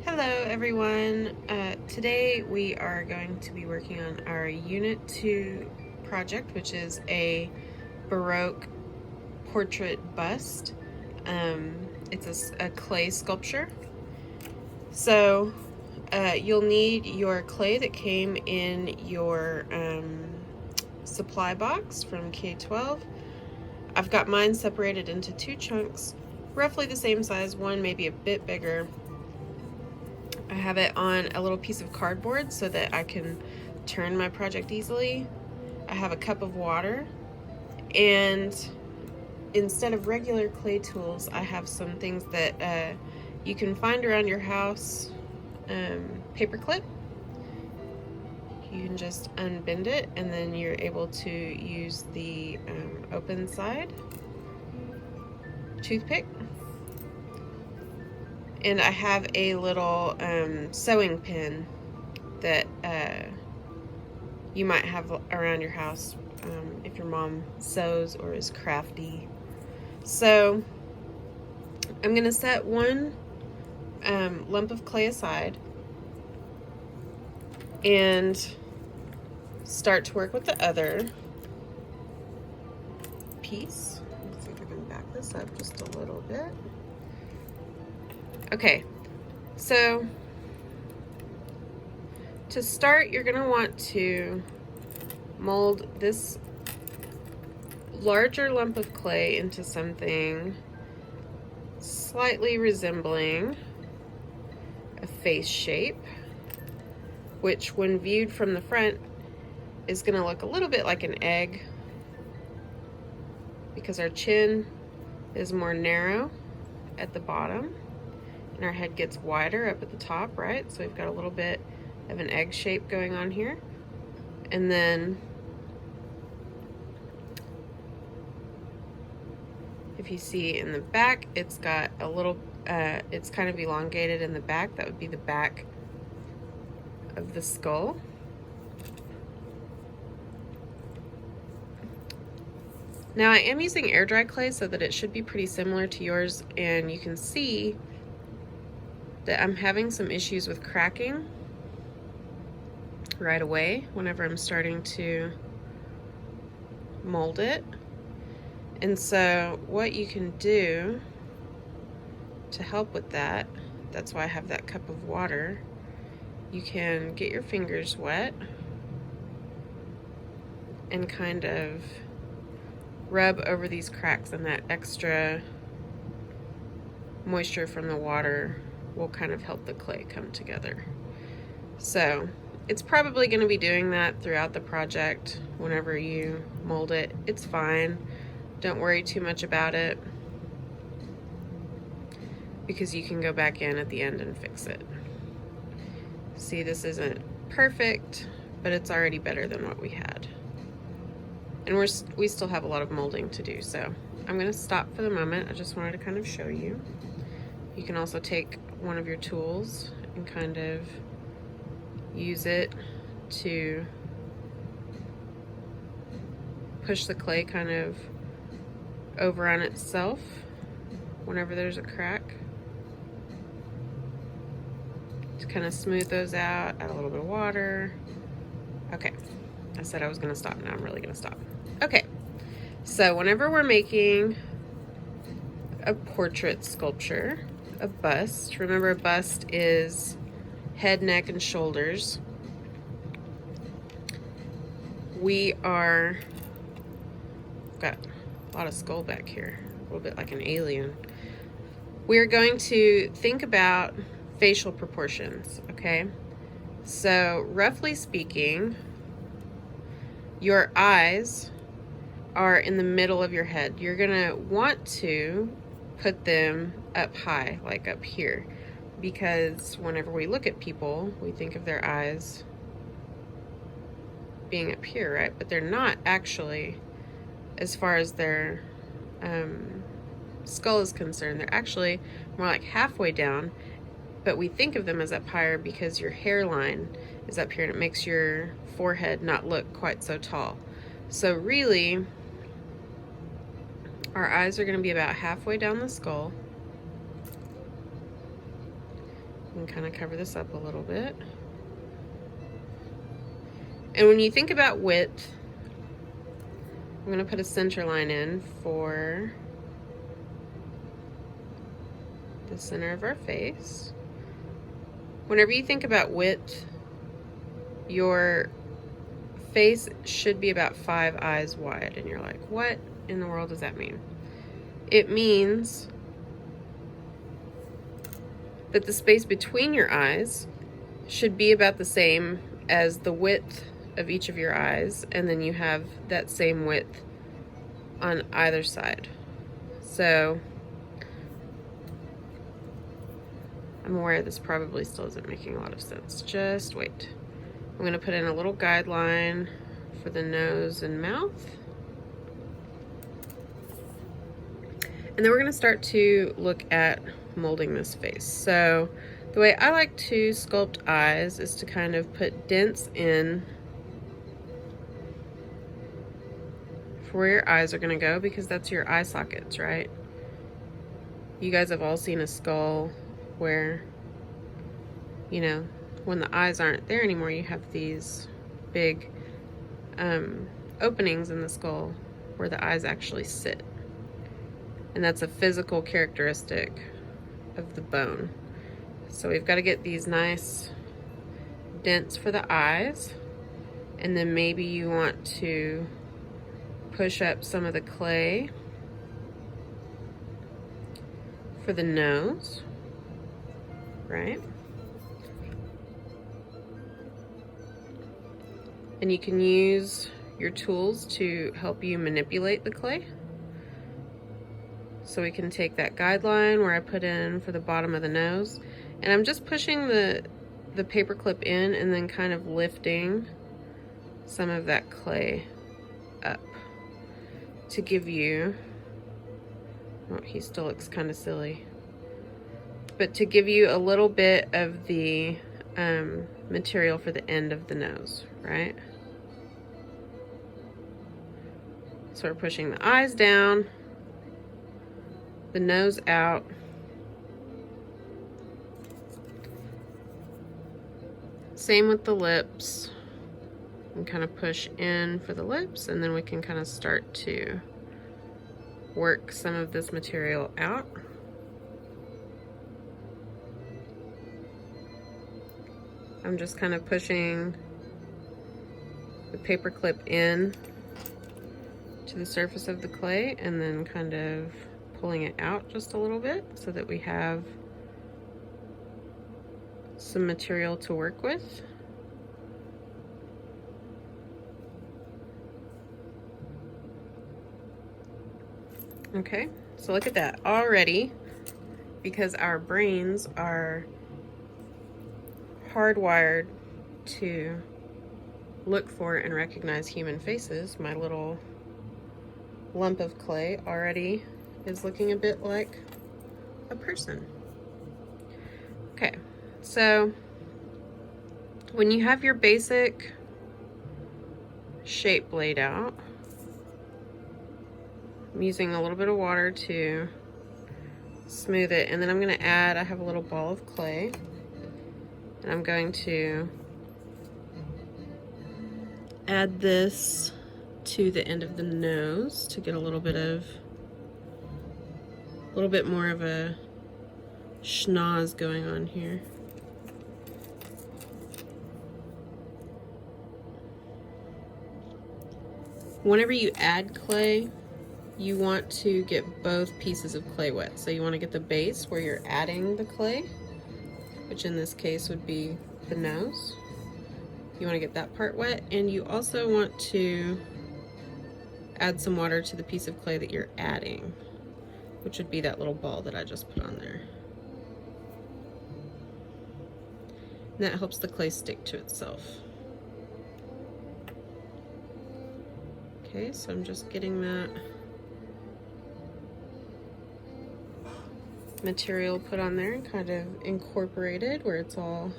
Hello everyone. Today we are going to be working on our Unit 2 project, which is a Baroque portrait bust. It's a clay sculpture. So you'll need your clay that came in your supply box from K-12. I've got mine separated into two chunks, roughly the same size, one maybe a bit bigger. I have it on a little piece of cardboard so that I can turn my project easily. I have a cup of water, and instead of regular clay tools, I have some things that you can find around your house. Paper clip. You can just unbend it and then you're able to use the open side. Toothpick. And I have a little sewing pin that you might have around your house if your mom sews or is crafty. So I'm going to set one lump of clay aside and start to work with the other piece. Let's see if I can back this up just a little bit. Okay, so to start, you're going to want to mold this larger lump of clay into something slightly resembling a face shape, which when viewed from the front is going to look a little bit like an egg because our chin is more narrow at the bottom and our head gets wider up at the top, right? So we've got a little bit of an egg shape going on here. And then if you see in the back, it's got a little, it's kind of elongated in the back. That would be the back of the skull. Now I am using air dry clay so that it should be pretty similar to yours, and you can see that I'm having some issues with cracking right away whenever I'm starting to mold it. And so what you can do to help with that, that's why I have that cup of water, you can get your fingers wet and kind of rub over these cracks, and that extra moisture from the water will kind of help the clay come together. So it's probably going to be doing that throughout the project whenever you mold it. It's fine. Don't worry too much about it because you can go back in at the end and fix it. See, this isn't perfect, but it's already better than what we had. And we still have a lot of molding to do, so I'm going to stop for the moment. I just wanted to kind of show you. You can also take one of your tools and kind of use it to push the clay kind of over on itself whenever there's a crack, to kind of smooth those out. Add a little bit of water. Okay, I said I was going to stop. Now I'm really going to stop. Okay, so whenever we're making a portrait sculpture, a bust, remember a bust is head, neck, and shoulders. We are, got a lot of skull back here, a little bit like an alien. We're going to think about facial proportions, okay? So roughly speaking, your eyes are in the middle of your head. You're gonna want to put them up high, like up here, because whenever we look at people, we think of their eyes being up here, right? But they're not actually, as far as their skull is concerned. They're actually more like halfway down, but we think of them as up higher because your hairline is up here and it makes your forehead not look quite so tall. So really, our eyes are going to be about halfway down the skull, And kind of cover this up a little bit. And when you think about width, I'm going to put a center line in for the center of our face. Whenever you think about width, your face should be about 5 eyes wide. And you're like, what in the world does that mean? It means that the space between your eyes should be about the same as the width of each of your eyes, and then you have that same width on either side. So I'm aware this probably still isn't making a lot of sense. Just wait. I'm going to put in a little guideline for the nose and mouth. And then we're going to start to look at molding this face. So the way I like to sculpt eyes is to kind of put dents in for where your eyes are going to go, because that's your eye sockets, right? You guys have all seen a skull where, you know, when the eyes aren't there anymore, you have these big openings in the skull where the eyes actually sit. And that's a physical characteristic of the bone. So we've got to get these nice dents for the eyes, and then maybe you want to push up some of the clay for the nose, right? And you can use your tools to help you manipulate the clay. So we can take that guideline where I put in for the bottom of the nose, and I'm just pushing the paper clip in and then kind of lifting some of that clay up to give you, oh, he still looks kind of silly, but to give you a little bit of the material for the end of the nose, right? So we're pushing the eyes down, the nose out, same with the lips, and kind of push in for the lips, and then we can kind of start to work some of this material out. I'm just kind of pushing the paper clip in to the surface of the clay and then kind of pulling it out just a little bit so that we have some material to work with. Okay, so look at that already, because our brains are hardwired to look for and recognize human faces. My little lump of clay already is looking a bit like a person. Okay, so when you have your basic shape laid out, I'm using a little bit of water to smooth it, and then I'm going to add, I have a little ball of clay, and I'm going to add this to the end of the nose to get a little bit more of a schnoz going on here. Whenever you add clay, you want to get both pieces of clay wet. So you want to get the base where you're adding the clay, which in this case would be the nose. You want to get that part wet, and you also want to add some water to the piece of clay that you're adding, which would be that little ball that I just put on there. And that helps the clay stick to itself. Okay, so I'm just getting that material put on there and kind of incorporated where it's all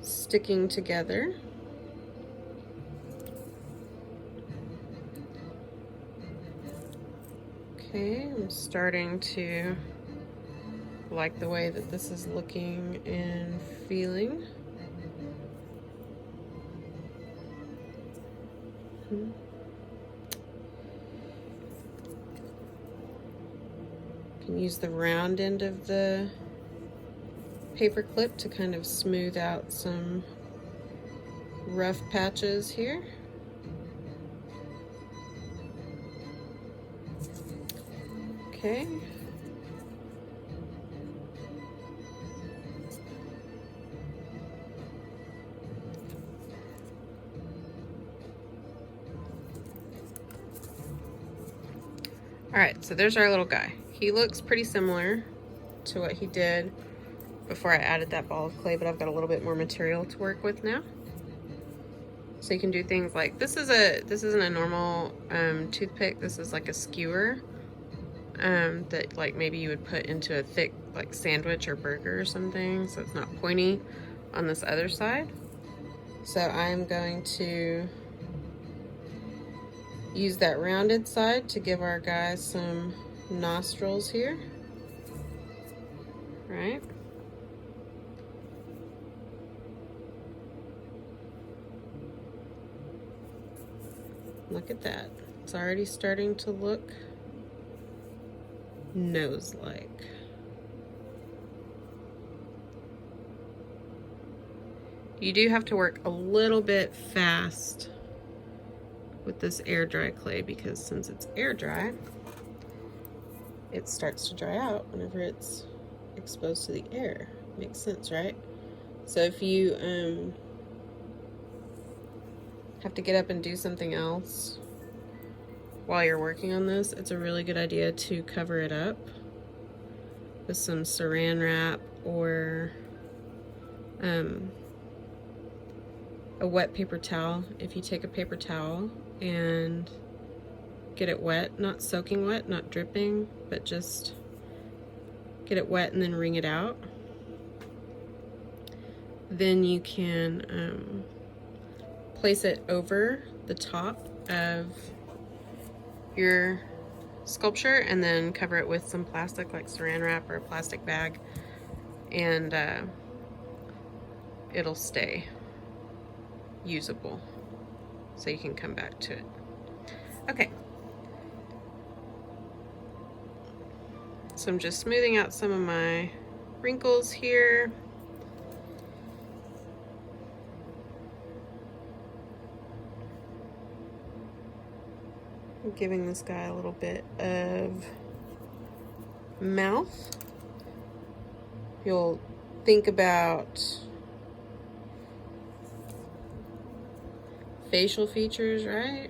sticking together. Okay, I'm starting to like the way that this is looking and feeling. You can use the round end of the paper clip to kind of smooth out some rough patches here. Okay. All right, so there's our little guy. He looks pretty similar to what he did before I added that ball of clay, but I've got a little bit more material to work with now. So you can do things like, this isn't a normal toothpick. This is like a skewer that like maybe you would put into a thick like sandwich or burger or something, so it's not pointy on this other side. So I'm going to use that rounded side to give our guy some nostrils here, right? Look at that. It's already starting to look nose-like. You do have to work a little bit fast with this air dry clay, because since it's air dry, it starts to dry out whenever it's exposed to the air. Makes sense, right? So if you have to get up and do something else while you're working on this, it's a really good idea to cover it up with some saran wrap or a wet paper towel. If you take a paper towel and get it wet, not soaking wet, not dripping, but just get it wet and then wring it out, then you can place it over the top of your sculpture and then cover it with some plastic like saran wrap or a plastic bag, and it'll stay usable, so you can come back to it. Okay, so I'm just smoothing out some of my wrinkles here. I'm giving this guy a little bit of mouth. You'll think about facial features, right?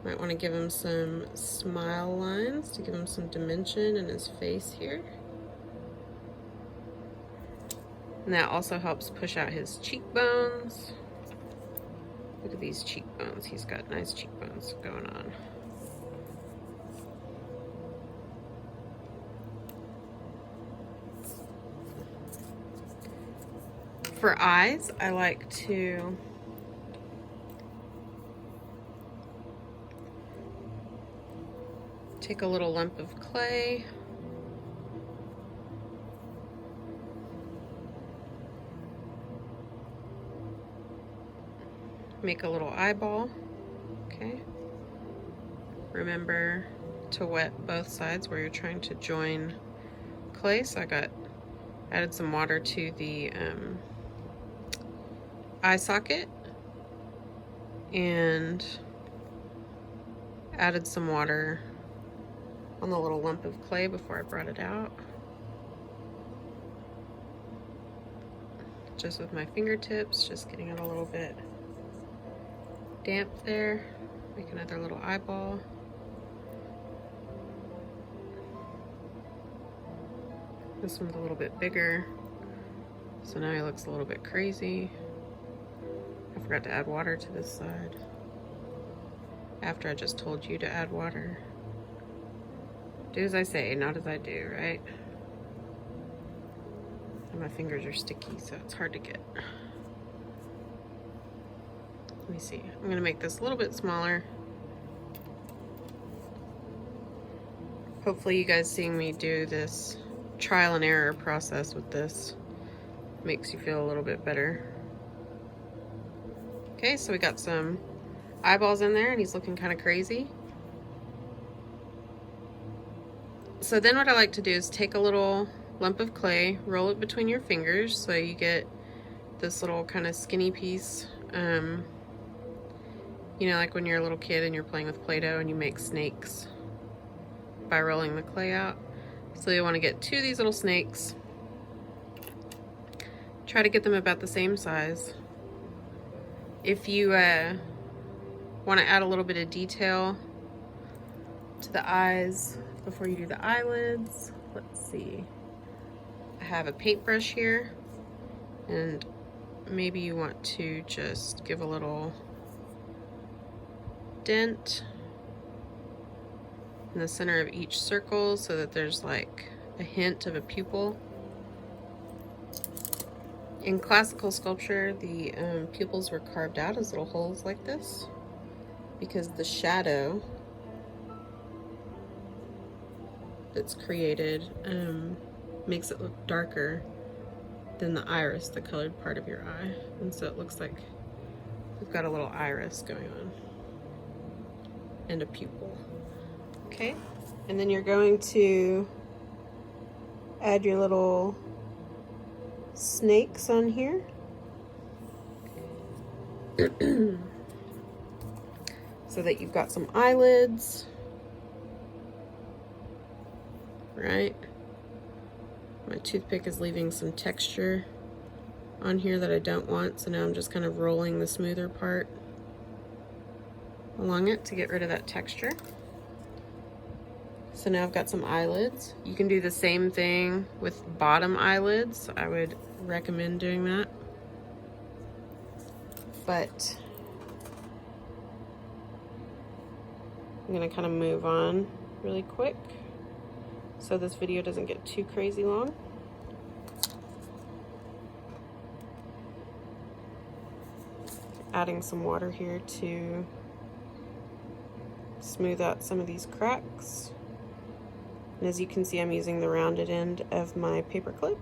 Might want to give him some smile lines to give him some dimension in his face here. And that also helps push out his cheekbones. Look at these cheekbones. He's got nice cheekbones going on. For eyes, I like to take a little lump of clay, make a little eyeball. Okay. Remember to wet both sides where you're trying to join clay. So I added some water to the eye socket and added some water on the little lump of clay before I brought it out. Just with my fingertips, just getting it a little bit damp there. Make another little eyeball. This one's a little bit bigger, so now he looks a little bit crazy. I forgot to add water to this side after I just told you to add water. Do as I say, not as I do, right? And my fingers are sticky, so it's hard to get. Let me see. I'm gonna make this a little bit smaller. Hopefully you guys seeing me do this trial and error process with this. Makes you feel a little bit better. Okay, so we got some eyeballs in there and he's looking kind of crazy. So then what I like to do is take a little lump of clay, roll it between your fingers so you get this little kind of skinny piece. You know, like when you're a little kid and you're playing with Play-Doh and you make snakes by rolling the clay out. So you want to get 2 of these little snakes. Try to get them about the same size. If you want to add a little bit of detail to the eyes before you do the eyelids, let's see. I have a paintbrush here, and maybe you want to just give a little dent in the center of each circle so that there's like a hint of a pupil. In classical sculpture, the pupils were carved out as little holes like this because the shadow that's created makes it look darker than the iris, the colored part of your eye. And so it looks like we've got a little iris going on and a pupil. Okay, and then you're going to add your little snakes on here. So that you've got some eyelids, right? My toothpick is leaving some texture on here that I don't want, so now I'm just kind of rolling the smoother part along it to get rid of that texture. So now I've got some eyelids. You can do the same thing with bottom eyelids. I would recommend doing that. But I'm gonna kind of move on really quick so this video doesn't get too crazy long. Adding some water here to smooth out some of these cracks. And as you can see, I'm using the rounded end of my paper clip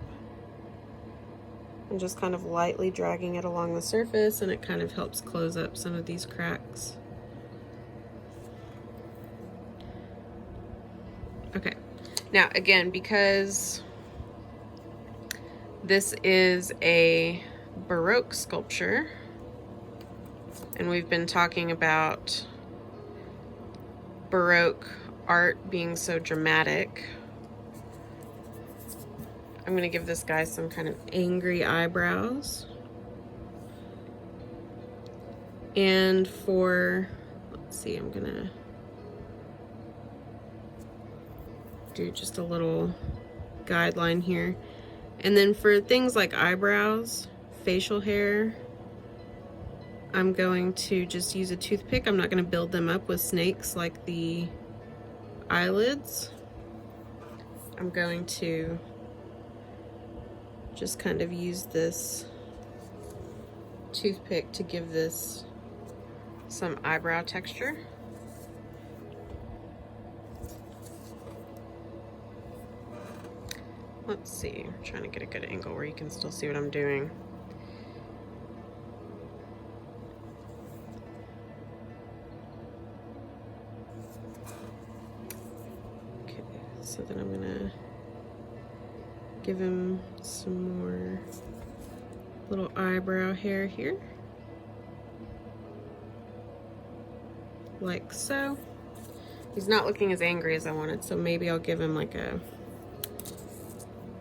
and just kind of lightly dragging it along the surface, and it kind of helps close up some of these cracks. Okay, now again, because this is a Baroque sculpture and we've been talking about Baroque art being so dramatic, I'm gonna give this guy some kind of angry eyebrows. And for, let's see, I'm gonna do just a little guideline here. And then for things like eyebrows, facial hair, I'm going to just use a toothpick. I'm not gonna build them up with snakes like the eyelids. I'm going to just kind of use this toothpick to give this some eyebrow texture. Let's see, I'm trying to get a good angle where you can still see what I'm doing. Okay, so then I'm gonna give him some more little eyebrow hair here. Like so. He's not looking as angry as I wanted, so maybe I'll give him like a,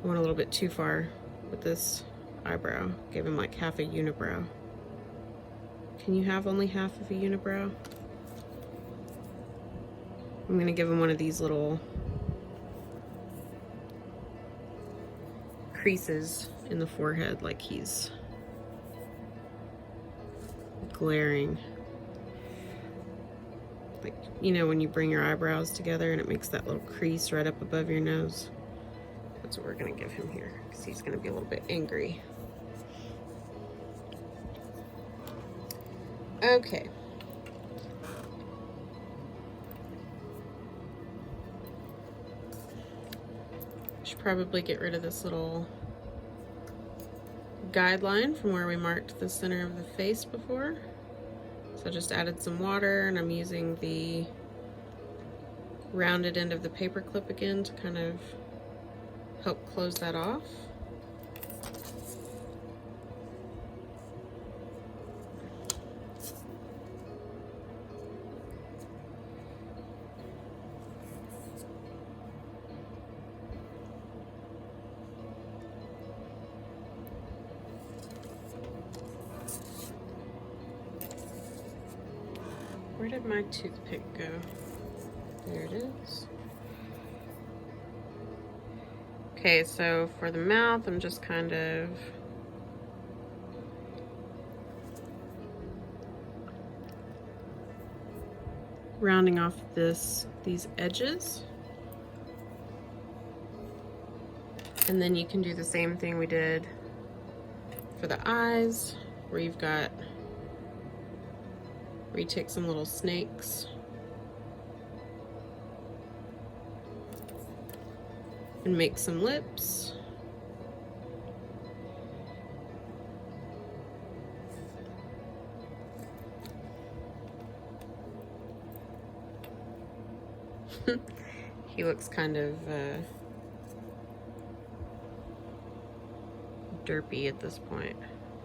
I went a little bit too far with this eyebrow. Give him like half a unibrow. Can you have only half of a unibrow? I'm gonna give him one of these little creases in the forehead, like he's glaring. Like, you know, when you bring your eyebrows together and it makes that little crease right up above your nose. That's what we're gonna give him here, because he's gonna be a little bit angry. Okay. Should probably get rid of this little guideline from where we marked the center of the face before. So I just added some water, and I'm using the rounded end of the paper clip again to kind of help close that off. Where did my toothpick go? There it is. Okay, so for the mouth, I'm just kind of rounding off these edges. And then you can do the same thing we did for the eyes, where you take some little snakes and make some lips. He looks kind of derpy at this point.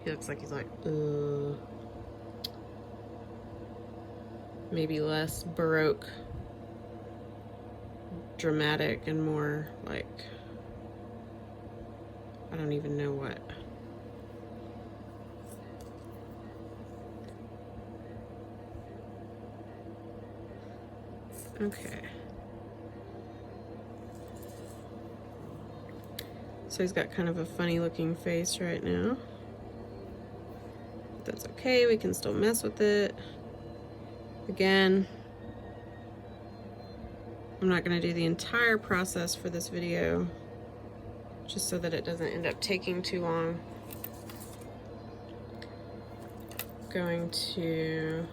He looks like he's like, ugh. Maybe less Baroque, dramatic, and more like, I don't even know what. Okay. So he's got kind of a funny looking face right now. But that's okay, we can still mess with it. Again, I'm not going to do the entire process for this video, just so that it doesn't end up taking too long. I'm going to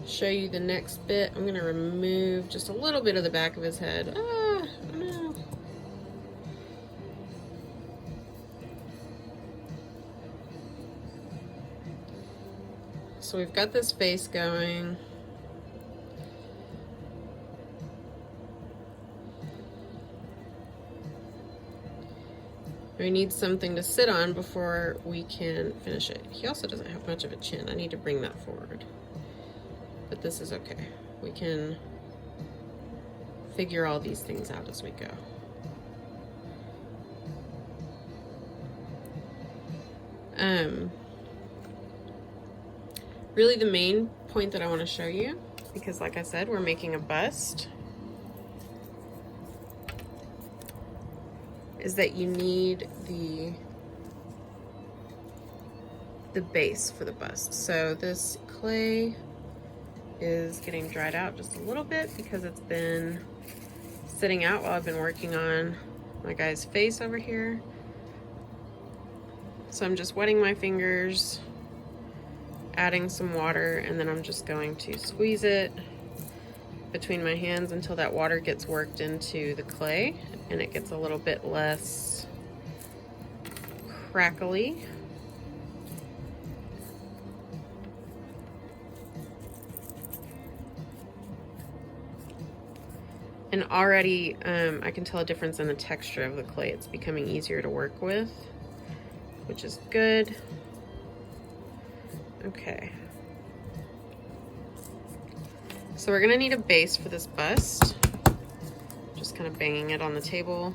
show you the next bit. I'm going to remove just a little bit of the back of his head. Ah, no. So we've got this face going. We need something to sit on before we can finish it. He also doesn't have much of a chin. I need to bring that forward. But this is okay. We can figure all these things out as we go. Really the main point that I want to show you, because like I said, we're making a bust, is that you need the base for the bust. So this clay is getting dried out just a little bit because it's been sitting out while I've been working on my guy's face over here. So I'm just wetting my fingers, adding some water, and then I'm just going to squeeze it between my hands until that water gets worked into the clay and it gets a little bit less crackly. And already I can tell a difference in the texture of the clay. It's becoming easier to work with, which is good. Okay. So we're gonna need a base for this bust. Just kind of banging it on the table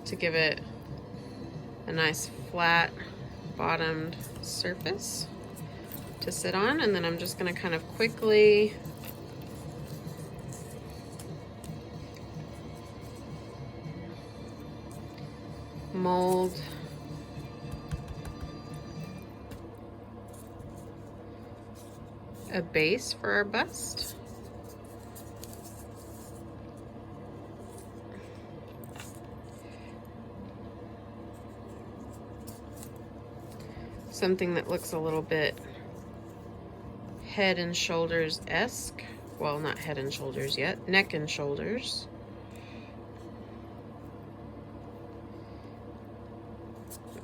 to give it a nice flat bottomed surface to sit on. And then I'm just gonna kind of quickly mold a base for our bust. Something that looks a little bit Head and Shoulders-esque. well, not head and shoulders yet, neck and shoulders.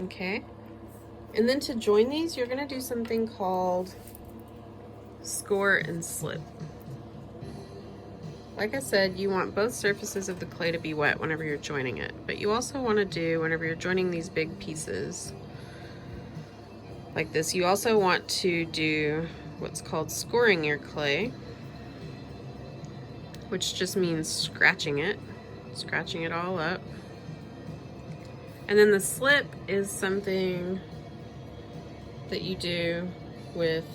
Okay, and then to join these, you're gonna do something called score and slip. Like I said, you want both surfaces of the clay to be wet whenever you're joining it, but you also want to do, whenever you're joining these big pieces like this, you also want to do what's called scoring your clay, which just means scratching it all up. And then the slip is something that you do with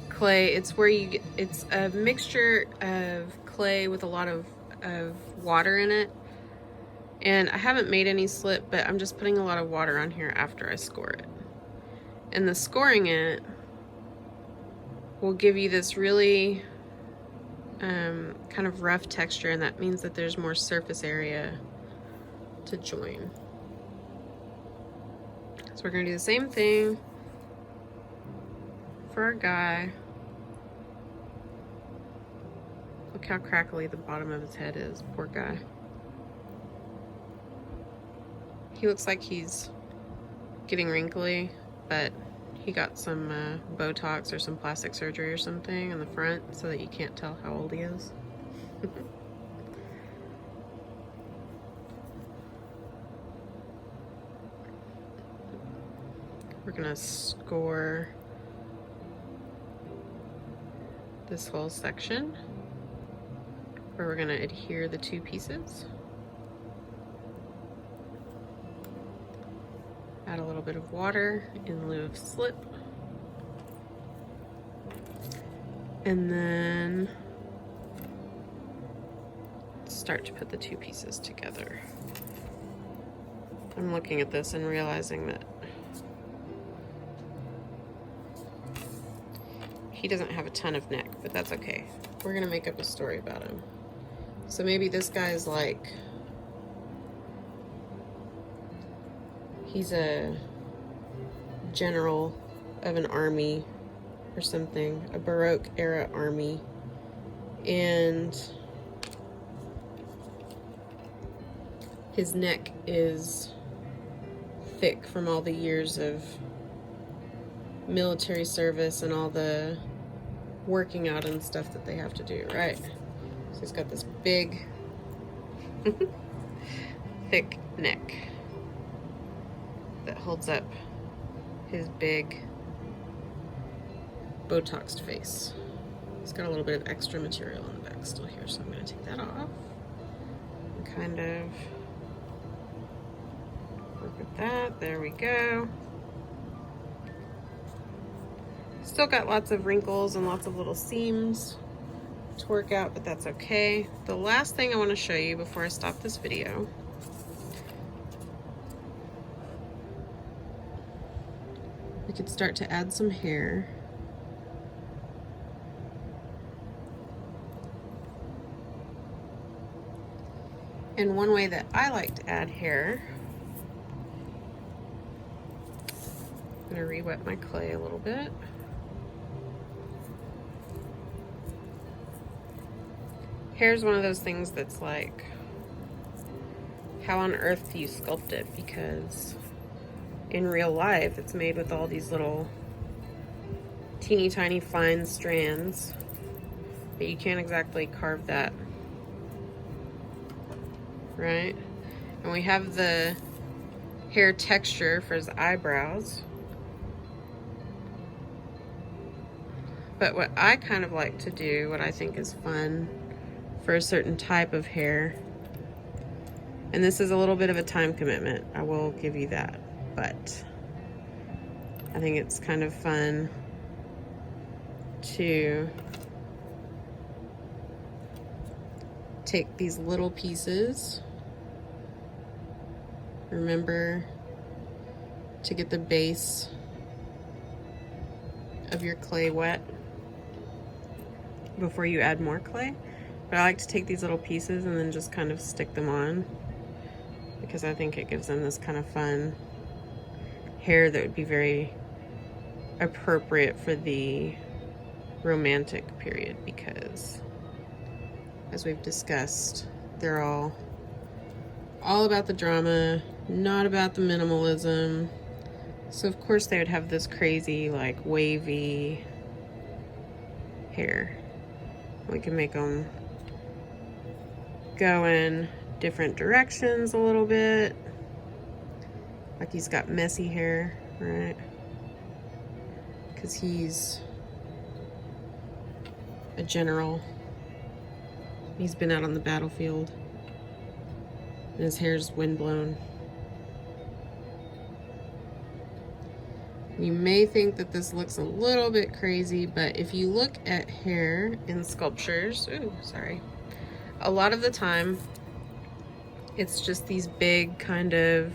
clay. It's where you get, it's a mixture of clay with a lot of water in it. And I haven't made any slip, but I'm just putting a lot of water on here after I score it. And the scoring it will give you this really kind of rough texture, and that means that there's more surface area to join. So we're gonna do the same thing for our guy. Look how crackly the bottom of his head is, poor guy. He looks like he's getting wrinkly, but he got some Botox or some plastic surgery or something in the front so that you can't tell how old he is. We're gonna score this whole section where we're gonna adhere the two pieces. Add a little bit of water in lieu of slip. And then start to put the two pieces together. I'm looking at this and realizing that he doesn't have a ton of neck, but that's okay. We're gonna make up a story about him. So maybe this guy's like, he's a general of an army or something, a Baroque era army, and his neck is thick from all the years of military service and all the working out and stuff that they have to do, right? So he's got this big, thick neck that holds up his big Botoxed face. He's got a little bit of extra material on the back still here, so I'm going to take that off and kind of work with that. There we go. Still got lots of wrinkles and lots of little seams to work out, but that's okay. The last thing I want to show you before I stop this video we could start to add some hair. And one way that I like to add hair, I'm gonna re-wet my clay a little bit. Hair is one of those things that's like, how on earth do you sculpt it? Because in real life, it's made with all these little teeny tiny fine strands, but you can't exactly carve that, right? And we have the hair texture for his eyebrows. But what I kind of like to do, what I think is fun for a certain type of hair, and this is a little bit of a time commitment, I will give you that, but I think it's kind of fun to take these little pieces. Remember to get the base of your clay wet before you add more clay. But I like to take these little pieces and then just kind of stick them on, because I think it gives them this kind of fun hair that would be very appropriate for the romantic period, because as we've discussed, they're all about the drama, not about the minimalism. So of course they would have this crazy, like, wavy hair. We can make them go in different directions a little bit. Like he's got messy hair, right? Because he's a general. He's been out on the battlefield. And his hair's windblown. You may think that this looks a little bit crazy, but if you look at hair in sculptures, a lot of the time it's just these big kind of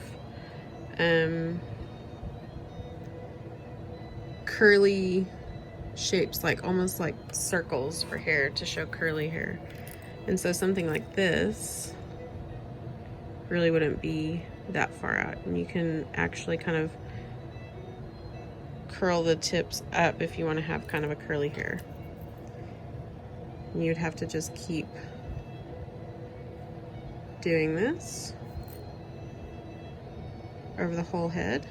curly shapes, like almost like circles for hair to show curly hair. And so something like this really wouldn't be that far out, and you can actually kind of curl the tips up if you want to have kind of a curly hair. And you'd have to just keep doing this over the whole head.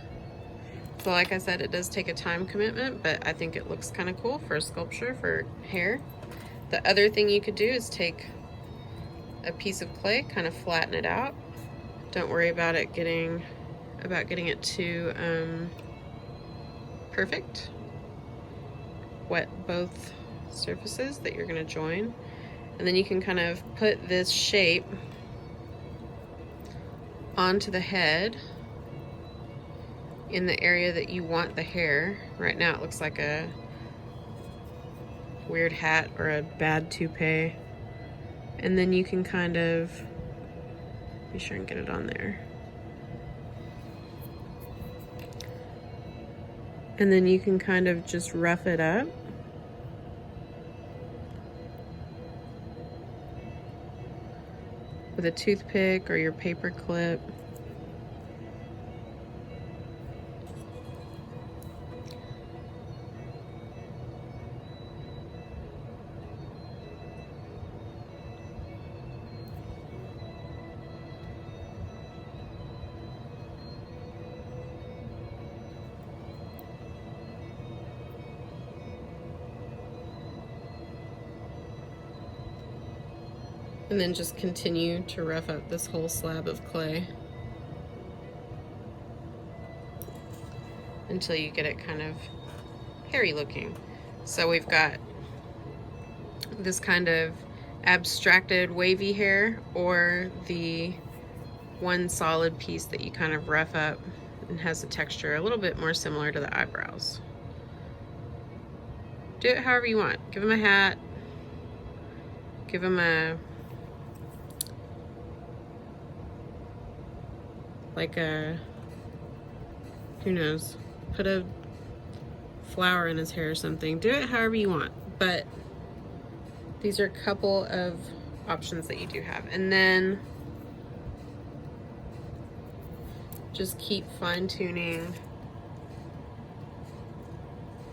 So like I said, it does take a time commitment, but I think it looks kind of cool for a sculpture for hair. The other thing you could do is take a piece of clay, kind of flatten it out. Don't worry about it getting it too perfect. Wet both surfaces that you're going to join, and then you can kind of put this shape onto the head in the area that you want the hair. Right now it looks like a weird hat or a bad toupee, and then you can kind of be sure and get it on there. And then you can kind of just rough it up. With a toothpick or your paper clip. And then just continue to rough up this whole slab of clay until you get it kind of hairy looking. So we've got this kind of abstracted wavy hair, or the one solid piece that you kind of rough up and has a texture a little bit more similar to the eyebrows. Do it however you want. Give them a hat, give them a who knows, put a flower in his hair or something. Do it however you want, but these are a couple of options that you do have. And then just keep fine-tuning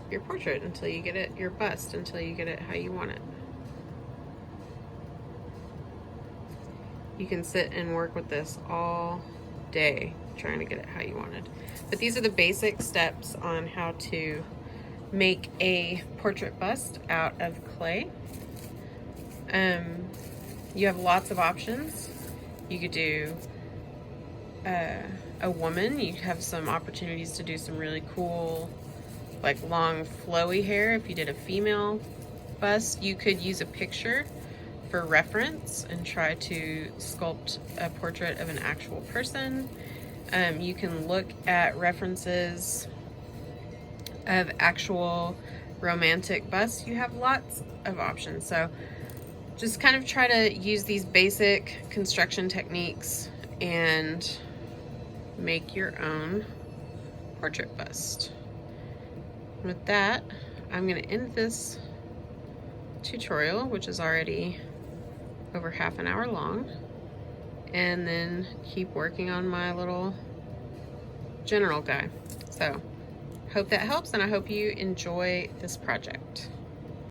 your portrait until you get it, your bust, until you get it how you want it. You can sit and work with this all day trying to get it how you wanted. But these are the basic steps on how to make a portrait bust out of clay. You have lots of options. You could do a woman. You have some opportunities to do some really cool, like, long flowy hair. If you did a female bust, you could use a picture for reference and try to sculpt a portrait of an actual person. You can look at references of actual romantic busts. You have lots of options. So just kind of try to use these basic construction techniques and make your own portrait bust. With that, I'm going to end this tutorial, which is already over half an hour long, and then keep working on my little general guy. So hope that helps, and I hope you enjoy this project.